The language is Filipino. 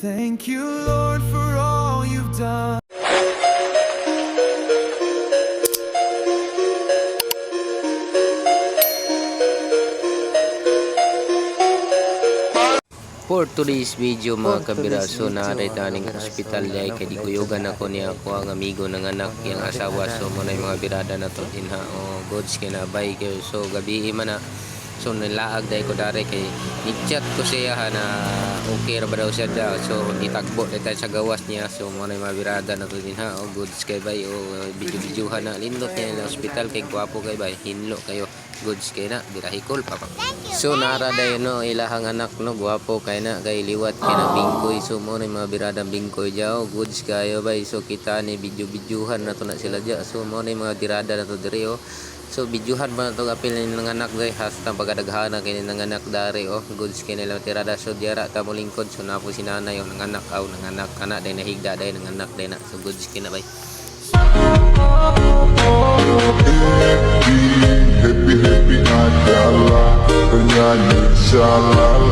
Thank you, Lord, for all you've done. For today's video mga kabiraso, narita ning hospital ay kay dikuyugan ako niya ako ang amigo ng anak yang asawa. So muna yung mga birada na to dinha o goods kinabay kayo. So gabi man na so nilaag dahil ko dari kay ni-chat ko siya na okay ra ba daw siya da. So itakbo tayo sa gawas niya. So muna yung mga birada na to dinha o goods kay bay o video-videohan na lindot niya na hospital kay gwapo kay bay hinlo kayo goods kay na birahikol papa. So nara dayon no ilahang anak no gwapo kay na kay liwat kay na bingkoy. So mo na mga biradang bingkoy jao goods kayo bay. So kita ni video-videohan na to na sila ja. So mo na mga birada na to diri oh. So videohan ba na to apil ni ng anak day hasta pagkadaghan kay ni ng anak dari oh goods kay nila tirada. So diara ta mo lingkod so napo si nanay yung ng anak aw ng anak kana day nahigda day ng anak day na. So goods kay na bay. Happy, happy, Nadala, penyanyi shalala.